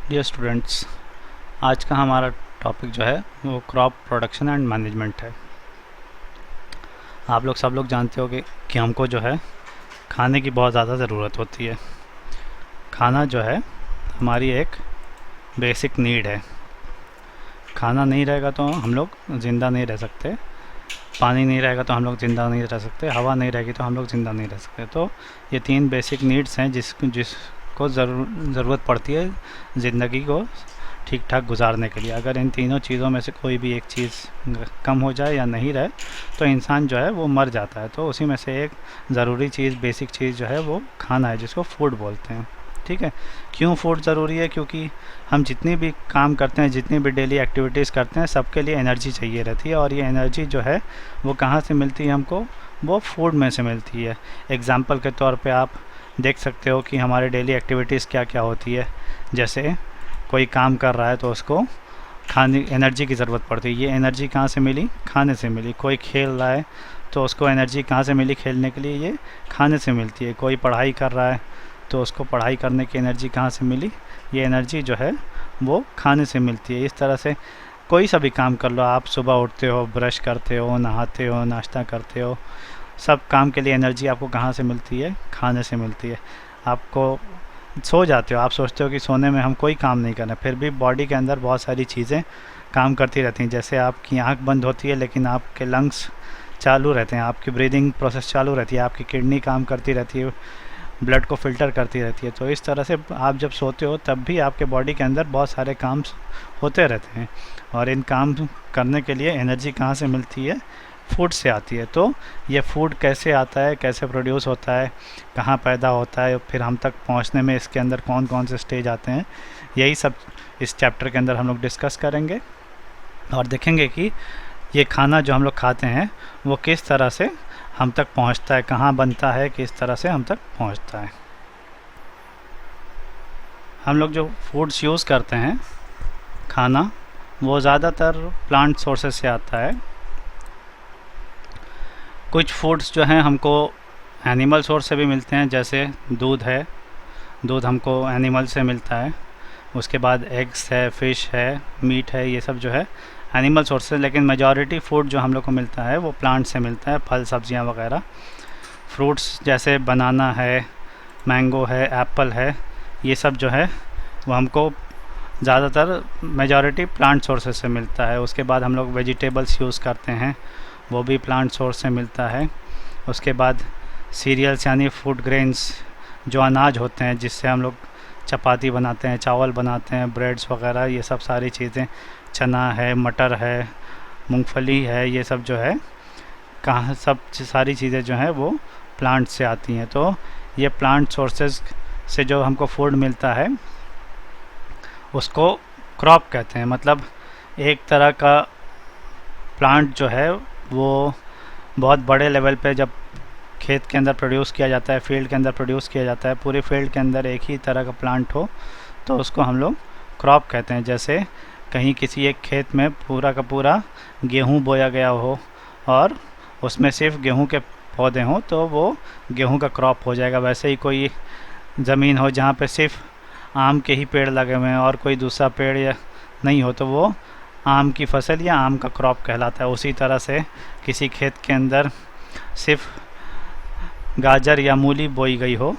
Dear students, आज का हमारा टॉपिक जो है वो क्रॉप प्रोडक्शन एंड मैनेजमेंट है। आप लोग सब लोग जानते हो कि हमको जो है खाने की बहुत ज़्यादा ज़रूरत होती है। खाना जो है हमारी एक बेसिक नीड है। खाना नहीं रहेगा तो हम लोग ज़िंदा नहीं रह सकते, पानी नहीं रहेगा तो हम लोग ज़िंदा नहीं रह सकते, हवा नहीं रहेगी तो हम लोग ज़िंदा नहीं रह सकते। तो ये तीन बेसिक नीड्स हैं जिसको ज़रूरत पड़ती है ज़िंदगी को ठीक ठाक गुजारने के लिए। अगर इन तीनों चीज़ों में से कोई भी एक चीज़ कम हो जाए या नहीं रहे तो इंसान जो है वो मर जाता है। तो उसी में से एक ज़रूरी चीज़, बेसिक चीज़ जो है वो खाना है, जिसको फूड बोलते हैं। ठीक है, क्यों फूड ज़रूरी है? क्योंकि हम जितनी भी काम करते हैं, जितनी भी डेली एक्टिविटीज़ करते हैं, सबके लिए एनर्जी चाहिए रहती है। और ये एनर्जी जो है वो कहाँ से मिलती है हमको? वो फूड में से मिलती है। एग्ज़ाम्पल के तौर पे आप देख सकते हो कि हमारे डेली एक्टिविटीज़ क्या क्या होती है। जैसे कोई काम कर रहा है तो उसको खाने एनर्जी की ज़रूरत पड़ती है। ये एनर्जी कहाँ से मिली? खाने से मिली। कोई खेल रहा है तो उसको एनर्जी कहाँ से मिली खेलने के लिए? ये खाने से मिलती है। कोई पढ़ाई कर रहा है तो उसको पढ़ाई करने की एनर्जी कहाँ से मिली? ये एनर्जी जो है वो खाने से मिलती है। इस तरह से कोई सा भी काम कर लो, आप सुबह उठते हो, ब्रश करते हो, नहाते हो, नाश्ता करते हो, सब काम के लिए एनर्जी आपको कहाँ से मिलती है? खाने से मिलती है। आपको सो जाते हो, आप सोचते हो कि सोने में हम कोई काम नहीं कर रहे, फिर भी बॉडी के अंदर बहुत सारी चीज़ें काम करती रहती हैं। जैसे आपकी आंख बंद होती है लेकिन आपके लंग्स चालू रहते हैं, आपकी ब्रीदिंग प्रोसेस चालू रहती है, आपकी किडनी काम करती रहती है, ब्लड को फ़िल्टर करती रहती है। तो इस तरह से आप जब सोते हो तब भी आपके बॉडी के अंदर बहुत सारे काम होते रहते हैं। और इन काम करने के लिए एनर्जी कहाँ से मिलती है? फूड से आती है। तो ये फूड कैसे आता है, कैसे प्रोड्यूस होता है, कहाँ पैदा होता है, फिर हम तक पहुँचने में इसके अंदर कौन कौन से स्टेज आते हैं, यही सब इस चैप्टर के अंदर हम लोग डिस्कस करेंगे। और देखेंगे कि ये खाना जो हम लोग खाते हैं वो किस तरह से हम तक पहुँचता है, कहाँ बनता है, किस तरह से हम तक पहुँचता है। हम लोग जो फूड्स यूज़ करते हैं, खाना, वो ज़्यादातर प्लांट सोर्सेज से आता है। कुछ फूड्स जो हैं हमको एनिमल सोर्स से भी मिलते हैं, जैसे दूध है, दूध हमको एनिमल से मिलता है। उसके बाद एग्स है, फ़िश है, मीट है, ये सब जो है एनिमल सोर्स से। लेकिन मेजॉरिटी फूड जो हम लोग को मिलता है वो प्लांट से मिलता है, फल सब्जियां वगैरह। फ्रूट्स जैसे बनाना है, मैंगो है, एप्पल है, ये सब जो है वो हमको ज़्यादातर मेजॉरिटी प्लांट सोर्सेज से मिलता है। उसके बाद हम लोग वेजिटेबल्स यूज़ करते हैं, वो भी प्लांट सोर्स से मिलता है। उसके बाद सीरियल्स यानी फूड ग्रेन्स, जो अनाज होते हैं जिससे हम लोग चपाती बनाते हैं, चावल बनाते हैं, ब्रेड्स वगैरह, ये सब सारी चीज़ें, चना है, मटर है, मूंगफली है, ये सब जो है कहाँ, सब सारी चीज़ें जो हैं वो प्लांट से आती हैं। तो ये प्लांट सोर्सेज से जो हमको फूड मिलता है उसको क्रॉप कहते हैं। मतलब एक तरह का प्लांट जो है वो बहुत बड़े लेवल पे जब खेत के अंदर प्रोड्यूस किया जाता है, फील्ड के अंदर प्रोड्यूस किया जाता है, पूरी फील्ड के अंदर एक ही तरह का प्लांट हो तो उसको हम लोग क्रॉप कहते हैं। जैसे कहीं किसी एक खेत में पूरा का पूरा गेहूँ बोया गया हो और उसमें सिर्फ गेहूँ के पौधे हों तो वो गेहूँ का क्रॉप हो जाएगा। वैसे ही कोई ज़मीन हो जहाँ पे सिर्फ आम के ही पेड़ लगे हुए हैं और कोई दूसरा पेड़ या नहीं हो तो वो आम की फसल या आम का क्रॉप कहलाता है। उसी तरह से किसी खेत के अंदर सिर्फ गाजर या मूली बोई गई हो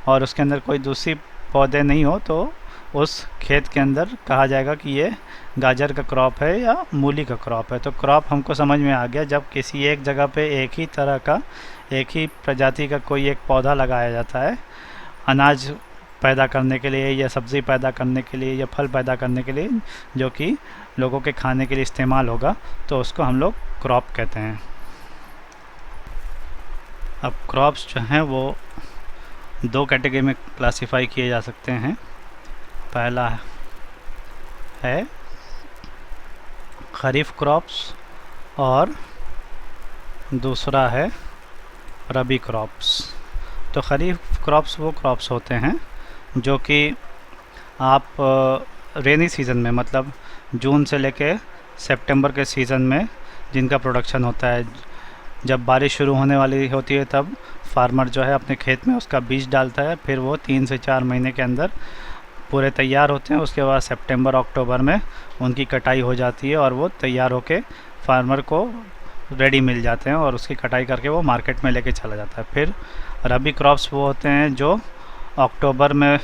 और उसके अंदर कोई दूसरी पौधे नहीं हो तो उस खेत के अंदर कहा जाएगा कि ये गाजर का क्रॉप है या मूली का क्रॉप है। तो क्रॉप हमको समझ में आ गया जब किसी एक जगह पे एक ही तरह का, एक ही प्रजाति का कोई एक पौधा लगाया जाता है अनाज पैदा करने के लिए या सब्ज़ी पैदा करने के लिए या फल पैदा करने के लिए, जो कि लोगों के खाने के लिए इस्तेमाल होगा, तो उसको हम लोग क्रॉप कहते हैं। अब क्रॉप्स जो हैं वो दो कैटेगरी में क्लासिफाई किए जा सकते हैं। पहला है खरीफ क्रॉप्स और दूसरा है रबी क्रॉप्स। तो खरीफ क्रॉप्स वो क्रॉप्स होते हैं जो कि आप रेनी सीज़न में, मतलब जून से लेके सितंबर के सीज़न में जिनका प्रोडक्शन होता है। जब बारिश शुरू होने वाली होती है तब फार्मर जो है अपने खेत में उसका बीज डालता है, फिर वो 3 से 4 महीने के अंदर पूरे तैयार होते हैं। उसके बाद सितंबर अक्टूबर में उनकी कटाई हो जाती है और वो तैयार होके फार्मर को रेडी मिल जाते हैं और उसकी कटाई करके वो मार्केट में लेके चला जाता है। फिर रबी क्रॉप्स वो होते हैं जो अक्टूबर में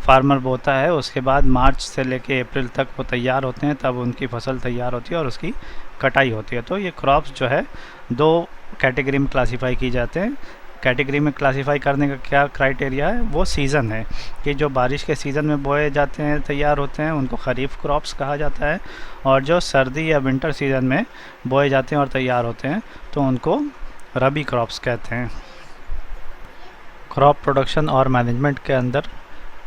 फार्मर बोता है, उसके बाद मार्च से लेके अप्रैल तक वो तैयार होते हैं, तब उनकी फसल तैयार होती है और उसकी कटाई होती है। तो ये क्रॉप्स जो है दो कैटेगरी में क्लासीफाई की जाते हैं। कैटेगरी में क्लासीफाई करने का क्या क्राइटेरिया है, वो सीज़न है कि जो बारिश के सीज़न में बोए जाते हैं तैयार होते हैं उनको खरीफ क्रॉप्स कहा जाता है, और जो सर्दी या विंटर सीज़न में बोए जाते हैं और तैयार होते हैं तो उनको रबी क्रॉप्स कहते हैं। क्रॉप प्रोडक्शन और मैनेजमेंट के अंदर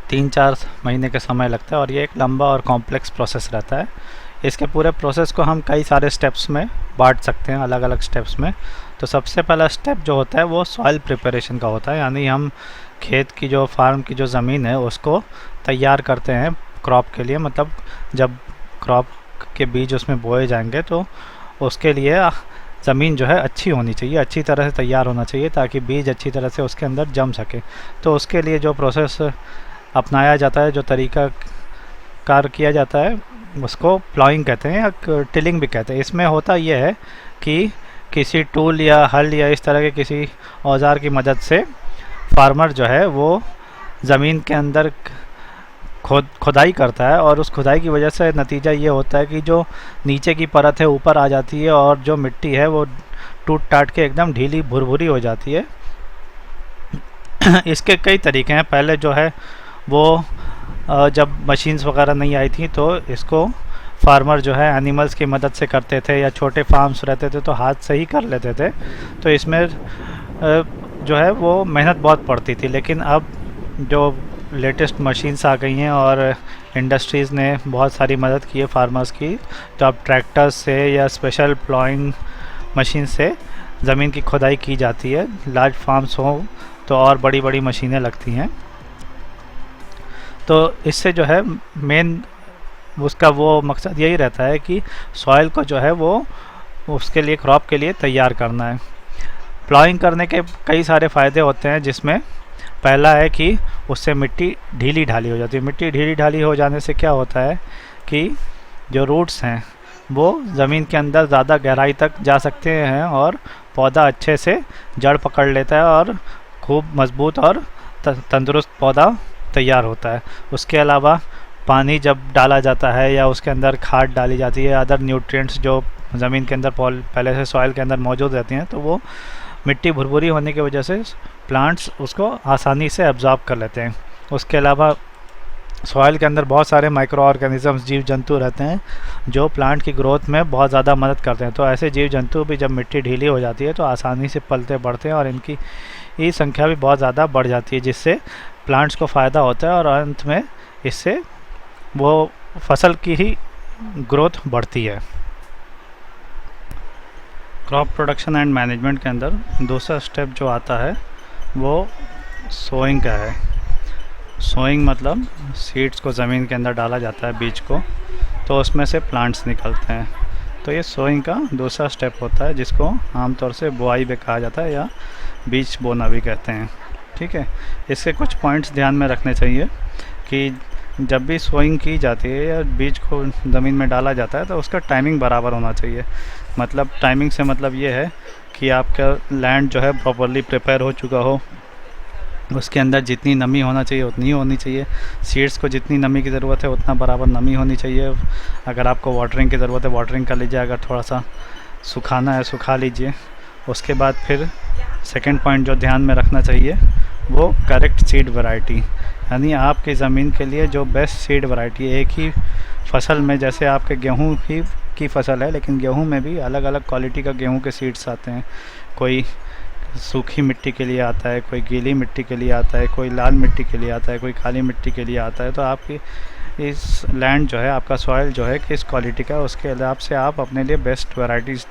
3-4 महीने का समय लगता है और ये एक लंबा और कॉम्प्लेक्स प्रोसेस रहता है। इसके पूरे प्रोसेस को हम कई सारे स्टेप्स में बांट सकते हैं, अलग अलग स्टेप्स में। तो सबसे पहला स्टेप जो होता है वो सॉइल प्रिपरेशन का होता है, यानी हम खेत की जो फार्म की जो ज़मीन है उसको तैयार करते हैं क्रॉप के लिए। मतलब जब क्रॉप के बीज उसमें बोए जाएंगे तो उसके लिए ज़मीन जो है अच्छी होनी चाहिए, अच्छी तरह से तैयार होना चाहिए ताकि बीज अच्छी तरह से उसके अंदर जम सके। तो उसके लिए जो प्रोसेस अपनाया जाता है, जो तरीका कार किया जाता है, उसको प्लाइंग कहते हैं या टिलिंग भी कहते हैं। इसमें होता यह है कि किसी टूल या हल या इस तरह के किसी औजार की मदद से फार्मर जो है वो ज़मीन के अंदर खुदाई करता है और उस खुदाई की वजह से नतीजा ये होता है कि जो नीचे की परत है ऊपर आ जाती है और जो मिट्टी है वो टूट टाट के एकदम ढीली भुरभुरी हो जाती है। इसके कई तरीके हैं। पहले जो है वो जब मशीन्स वगैरह नहीं आई थी तो इसको फार्मर जो है एनिमल्स की मदद से करते थे, या छोटे फार्म्स रहते थे तो हाथ से ही कर लेते थे। तो इसमें जो है वो मेहनत बहुत पड़ती थी। लेकिन अब जो लेटेस्ट मशीन्स आ गई हैं और इंडस्ट्रीज़ ने बहुत सारी मदद की है फार्मर्स की, तो अब ट्रैक्टर्स से या स्पेशल प्लॉइंग मशीन से ज़मीन की खुदाई की जाती है। लार्ज फार्म्स हो तो और बड़ी बड़ी मशीनें लगती हैं। तो इससे जो है मेन उसका वो मकसद यही रहता है कि सॉइल को जो है वो उसके लिए क्रॉप के लिए तैयार करना है। प्लॉइंग करने के कई सारे फ़ायदे होते हैं, जिसमें पहला है कि उससे मिट्टी ढीली ढाली हो जाती है। मिट्टी ढीली ढाली हो जाने से क्या होता है कि जो रूट्स हैं वो ज़मीन के अंदर ज़्यादा गहराई तक जा सकते हैं और पौधा अच्छे से जड़ पकड़ लेता है और खूब मजबूत और तंदुरुस्त पौधा तैयार होता है। उसके अलावा पानी जब डाला जाता है या उसके अंदर खाद डाली जाती है, अदर न्यूट्रिएंट्स जो ज़मीन के अंदर पहले से सॉइल के अंदर मौजूद रहती हैं, तो वो मिट्टी भुरभुरी होने की वजह से प्लांट्स उसको आसानी से एब्जॉर्ब कर लेते हैं। उसके अलावा सॉइल के अंदर बहुत सारे माइक्रो ऑर्गेनिजम्स, जीव जंतु रहते हैं जो प्लांट की ग्रोथ में बहुत ज़्यादा मदद करते हैं। तो ऐसे जीव जंतु भी जब मिट्टी ढीली हो जाती है तो आसानी से पलते बढ़ते हैं और इनकी ये संख्या भी बहुत ज़्यादा बढ़ जाती है, जिससे प्लांट्स को फ़ायदा होता है और अंत में इससे वो फसल की ही ग्रोथ बढ़ती है। क्रॉप प्रोडक्शन एंड मैनेजमेंट के अंदर दूसरा स्टेप जो आता है वो सोइंग का है। सोइंग मतलब सीड्स को ज़मीन के अंदर डाला जाता है, बीज को, तो उसमें से प्लांट्स निकलते हैं। तो ये सोइंग का दूसरा स्टेप होता है, जिसको आमतौर से बुआई भी कहा जाता है या बीज बोना भी कहते हैं। ठीक है, इसके कुछ पॉइंट्स ध्यान में रखने चाहिए कि जब भी सोइंग की जाती है या बीज को ज़मीन में डाला जाता है तो उसका टाइमिंग बराबर होना चाहिए। मतलब टाइमिंग से मतलब ये है कि आपका लैंड जो है प्रॉपरली प्रिपेयर हो चुका हो, उसके अंदर जितनी नमी होना चाहिए उतनी ही होनी चाहिए, सीड्स को जितनी नमी की ज़रूरत है उतना बराबर नमी होनी चाहिए। अगर आपको वाटरिंग की ज़रूरत है वाटरिंग कर लीजिए, अगर थोड़ा सा सुखाना है सुखा लीजिए। उसके बाद फिर सेकंड पॉइंट जो ध्यान में रखना चाहिए वो करेक्ट सीड वैरायटी, यानी आपकी ज़मीन के लिए जो बेस्ट सीड वैरायटी। एक ही फसल में, जैसे आपके गेहूं ही की फसल है, लेकिन गेहूं में भी अलग अलग क्वालिटी का गेहूं के सीड्स आते हैं। कोई सूखी मिट्टी के लिए आता है, कोई गीली मिट्टी के लिए आता है, कोई लाल मिट्टी के लिए आता है, कोई काली मिट्टी के लिए आता है। तो आपकी इस लैंड जो है, आपका सॉइल जो है किस क्वालिटी का है, उसके हिसाब से आप अपने लिए बेस्ट वैराइटीज़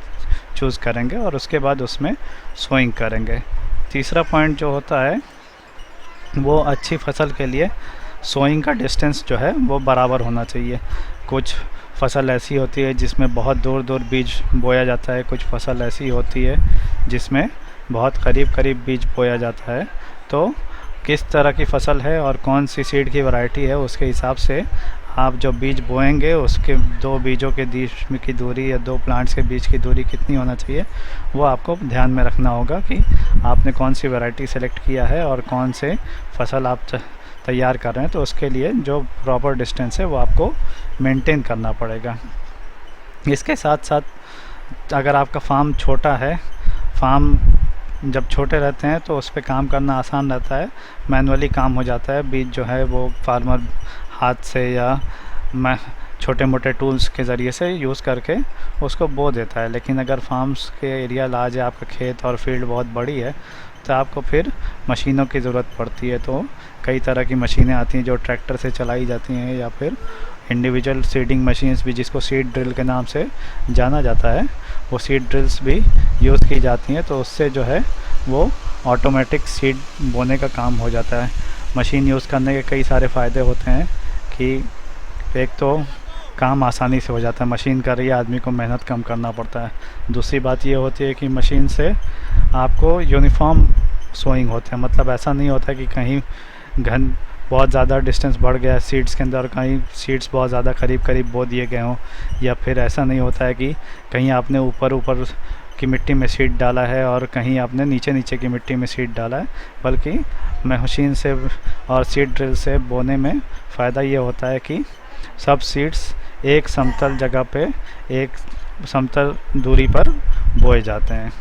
चूज़ करेंगे और उसके बाद उसमें सोइंग करेंगे। तीसरा पॉइंट जो होता है वो अच्छी फसल के लिए सोइंग का डिस्टेंस जो है वो बराबर होना चाहिए। कुछ फसल ऐसी होती है जिसमें बहुत दूर दूर बीज बोया जाता है, कुछ फसल ऐसी होती है जिसमें बहुत करीब करीब बीज बोया जाता है। तो किस तरह की फसल है और कौन सी सीड की वैरायटी है, उसके हिसाब से आप जो बीज बोएंगे उसके दो बीजों के बीच में की दूरी या दो प्लांट्स के बीच की दूरी कितनी होना चाहिए, वो आपको ध्यान में रखना होगा कि आपने कौन सी वैरायटी सेलेक्ट किया है और कौन से फसल आप तैयार कर रहे हैं। तो उसके लिए जो प्रॉपर डिस्टेंस है वो आपको मेंटेन करना पड़ेगा। इसके साथ साथ अगर आपका फार्म छोटा है, फार्म जब छोटे रहते हैं तो उस पर काम करना आसान रहता है, मैनुअली काम हो जाता है। बीज जो है वो फार्मर हाथ से या मैं छोटे मोटे टूल्स के ज़रिए से यूज़ करके उसको बो देता है। लेकिन अगर फार्म्स के एरिया लार्ज है, आपका खेत और फील्ड बहुत बड़ी है, तो आपको फिर मशीनों की ज़रूरत पड़ती है। तो कई तरह की मशीनें आती हैं जो ट्रैक्टर से चलाई जाती हैं, या फिर इंडिविजुअल सीडिंग मशीन्स भी, जिसको सीड ड्रिल के नाम से जाना जाता है, वो सीड ड्रिल्स भी यूज़ की जाती हैं। तो उससे जो है वो ऑटोमेटिक सीड बोने का काम हो जाता है। मशीन यूज़ करने के कई सारे फ़ायदे होते हैं कि एक तो काम आसानी से हो जाता है, मशीन कर रही है, आदमी को मेहनत कम करना पड़ता है। दूसरी बात ये होती है कि मशीन से आपको यूनिफॉर्म सोइंग होते हैं, मतलब ऐसा नहीं होता कि कहीं घन बहुत ज़्यादा डिस्टेंस बढ़ गया है सीड्स के अंदर और कहीं सीड्स बहुत ज़्यादा करीब करीब बो दिए गए हों, या फिर ऐसा नहीं होता है कि कहीं आपने ऊपर ऊपर की मिट्टी में सीड डाला है और कहीं आपने नीचे नीचे की मिट्टी में सीड डाला है। बल्कि मशीन से और सीड ड्रिल से बोने में फ़ायदा ये होता है कि सब सीड्स एक समतल जगह पे एक समतल दूरी पर बोए जाते हैं।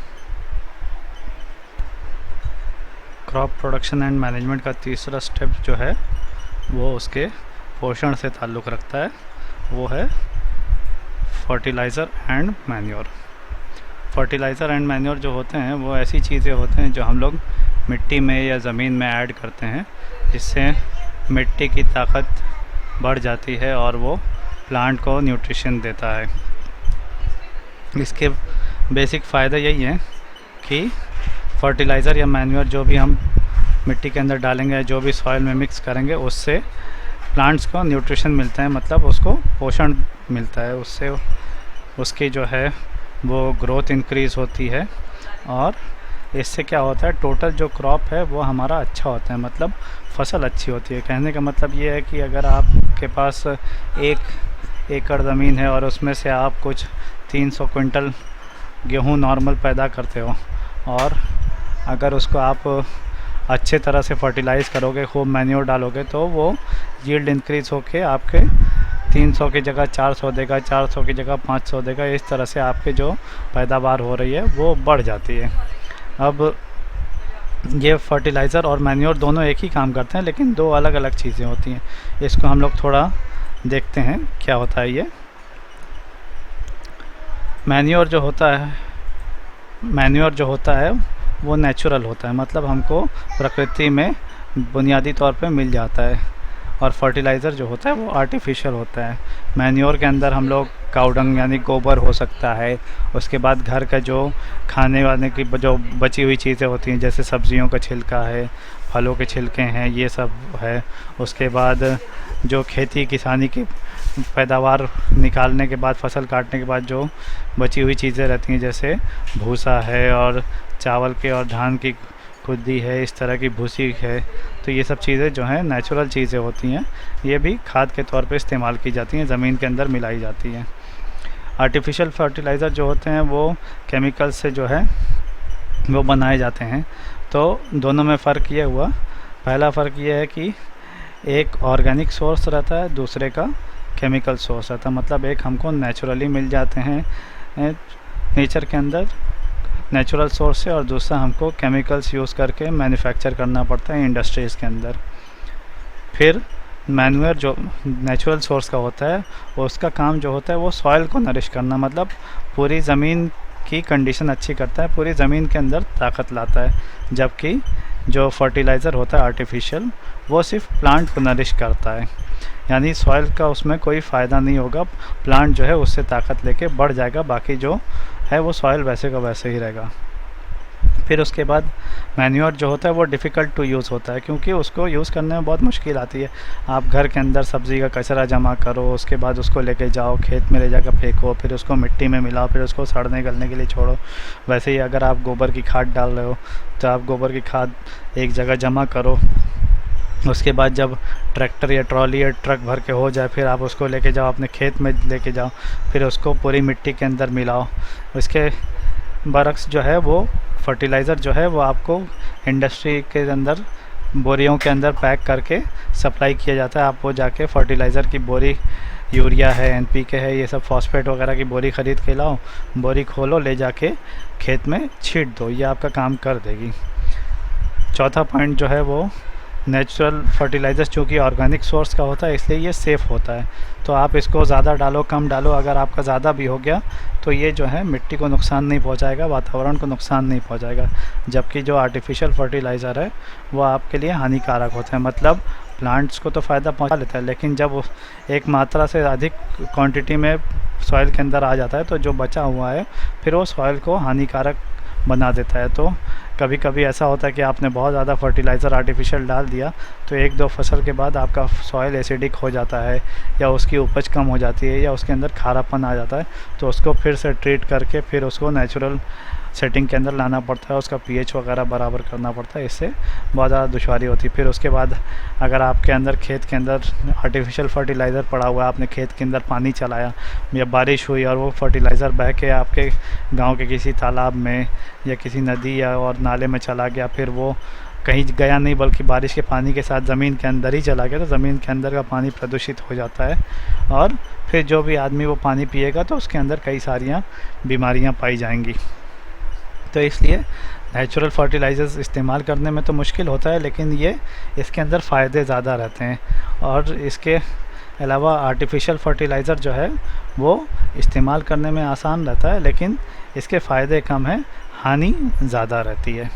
क्रॉप प्रोडक्शन एंड मैनेजमेंट का तीसरा स्टेप जो है वो उसके पोषण से ताल्लुक़ रखता है, वो है fertiliser and manure. Fertiliser and manure जो होते हैं वो ऐसी चीज़ें होते हैं जो हम लोग मिट्टी में या ज़मीन में ऐड करते हैं, जिससे मिट्टी की ताकत बढ़ जाती है और वो प्लांट को न्यूट्रिशन देता है। इसके बेसिक फ़ायदे यही हैं कि फर्टिलाइज़र या मैन्योर जो भी हम मिट्टी के अंदर डालेंगे, जो भी सॉइल में मिक्स करेंगे, उससे प्लांट्स को न्यूट्रिशन मिलता है, मतलब उसको पोषण मिलता है। उससे उसकी जो है वो ग्रोथ इंक्रीज़ होती है और इससे क्या होता है, टोटल जो क्रॉप है वो हमारा अच्छा होता है, मतलब फसल अच्छी होती है। कहने का मतलब ये है कि अगर आपके पास 1 एकड़ ज़मीन है और उसमें से आप कुछ 300 क्विंटल गेहूँ नॉर्मल पैदा करते हो, और अगर उसको आप अच्छे तरह से फर्टिलाइज़ करोगे, खूब मैन्योर डालोगे, तो वो यील्ड इंक्रीज़ होके आपके 300 की जगह 400 देगा, 400 की जगह 500 देगा। इस तरह से आपके जो पैदावार हो रही है वो बढ़ जाती है। अब ये फर्टिलाइज़र और मैन्योर दोनों एक ही काम करते हैं, लेकिन दो अलग अलग चीज़ें होती हैं। इसको हम लोग थोड़ा देखते हैं क्या होता है ये। मैन्योर जो होता है वो नेचुरल होता है, मतलब हमको प्रकृति में बुनियादी तौर पे मिल जाता है। और फर्टिलाइज़र जो होता है वो आर्टिफिशियल होता है। मैन्योर के अंदर हम लोग काऊ डंग यानी गोबर हो सकता है, उसके बाद घर का जो खाने वाने की जो बची हुई चीज़ें होती हैं, जैसे सब्जियों का छिलका है, फलों के छिलके हैं, ये सब है। उसके बाद जो खेती किसानी की पैदावार निकालने के बाद, फसल काटने के बाद जो बची हुई चीज़ें रहती हैं, जैसे भूसा है और चावल के और धान की खुदी है, इस तरह की भूसी है। तो ये सब चीज़ें जो हैं नेचुरल चीज़ें होती हैं, ये भी खाद के तौर पे इस्तेमाल की जाती हैं, ज़मीन के अंदर मिलाई जाती हैं। आर्टिफिशियल फर्टिलाइज़र जो होते हैं वो केमिकल से जो है वो बनाए जाते हैं। तो दोनों में फ़र्क ये हुआ, पहला फ़र्क ये है कि एक ऑर्गेनिक सोर्स रहता है, दूसरे का केमिकल सोर्स रहता है। मतलब एक हमको नेचुरली मिल जाते हैं नेचर के अंदर नेचुरल सोर्स से, और दूसरा हमको केमिकल्स यूज़ करके मैन्युफैक्चर करना पड़ता है इंडस्ट्रीज़ के अंदर। फिर मैन्योर जो नेचुरल सोर्स का होता है, उसका काम जो होता है वो सॉइल को नरिश करना, मतलब पूरी ज़मीन की कंडीशन अच्छी करता है, पूरी ज़मीन के अंदर ताकत लाता है। जबकि जो फर्टिलाइज़र होता है आर्टिफिशियल, वो सिर्फ प्लांट को नरिश करता है, यानी सॉइल का उसमें कोई फ़ायदा नहीं होगा। प्लांट जो है उससे ताकत लेके बढ़ जाएगा, बाकी जो है वो सॉइल वैसे का वैसे ही रहेगा। फिर उसके बाद मैन्योर जो होता है वो डिफ़िकल्ट टू यूज़ होता है, क्योंकि उसको यूज़ करने में बहुत मुश्किल आती है। आप घर के अंदर सब्ज़ी का कचरा जमा करो, उसके बाद उसको लेके जाओ खेत में ले जाकर फेंको, फिर उसको मिट्टी में मिलाओ, फिर उसको सड़ने गलने के लिए छोड़ो। वैसे ही अगर आप गोबर की खाद डाल रहे हो तो आप गोबर की खाद एक जगह जमा करो, उसके बाद जब ट्रैक्टर या ट्रॉली या ट्रक भर के हो जाए फिर आप उसको लेके जाओ अपने खेत में लेके जाओ, फिर उसको पूरी मिट्टी के अंदर मिलाओ। उसके बरक्स जो है वो फर्टिलाइज़र जो है वो आपको इंडस्ट्री के अंदर बोरियों के अंदर पैक करके सप्लाई किया जाता है। आप वो जाके फर्टिलाइज़र की बोरी, यूरिया है, एनपीके है, ये सब फॉस्फेट वगैरह की बोरी ख़रीद के लाओ, बोरी खोलो, ले जाके खेत में छींट दो, ये आपका काम कर देगी। चौथा पॉइंट जो है वो नेचुरल फर्टिलाइज़र, चूँकि ऑर्गेनिक सोर्स का होता है इसलिए ये सेफ़ होता है। तो आप इसको ज़्यादा डालो कम डालो, अगर आपका ज़्यादा भी हो गया तो ये जो है मिट्टी को नुकसान नहीं पहुंचाएगा, वातावरण को नुकसान नहीं पहुंचाएगा। जबकि जो आर्टिफिशियल फर्टिलाइज़र है वो आपके लिए हानिकारक होता है। मतलब प्लांट्स को तो फ़ायदा पहुंचा लेता है, लेकिन जब एक मात्रा से अधिक क्वांटिटी में सॉइल के अंदर आ जाता है तो जो बचा हुआ है फिर वो सॉइल को हानिकारक बना देता है। तो कभी कभी ऐसा होता है कि आपने बहुत ज़्यादा फर्टिलाइज़र आर्टिफिशियल डाल दिया तो एक दो फसल के बाद आपका सॉइल एसिडिक हो जाता है, या उसकी उपज कम हो जाती है, या उसके अंदर खारापन आ जाता है। तो उसको फिर से ट्रीट करके फिर उसको नेचुरल सेटिंग के अंदर लाना पड़ता है, उसका पीएच वगैरह बराबर करना पड़ता है, इससे बहुत ज़्यादा दुश्वारी होती है। फिर उसके बाद अगर आपके अंदर खेत के अंदर आर्टिफिशियल फर्टिलाइज़र पड़ा हुआ है, आपने खेत के अंदर पानी चलाया या बारिश हुई और वो फर्टिलाइज़र बह के आपके गांव के किसी तालाब में या किसी नदी या और नाले में चला गया, फिर वो कहीं गया नहीं बल्कि बारिश के पानी के साथ ज़मीन के अंदर ही चला गया, तो ज़मीन के अंदर का पानी प्रदूषित हो जाता है और फिर जो भी आदमी वो पानी पिएगा तो उसके अंदर कई सारियाँ बीमारियाँ पाई जाएंगी। तो इसलिए नेचुरल फर्टिलाइज़र्स इस्तेमाल करने में तो मुश्किल होता है, लेकिन ये इसके अंदर फ़ायदे ज़्यादा रहते हैं। और इसके अलावा आर्टिफिशियल फर्टिलाइज़र जो है वो इस्तेमाल करने में आसान रहता है, लेकिन इसके फ़ायदे कम हैं, हानि ज़्यादा रहती है।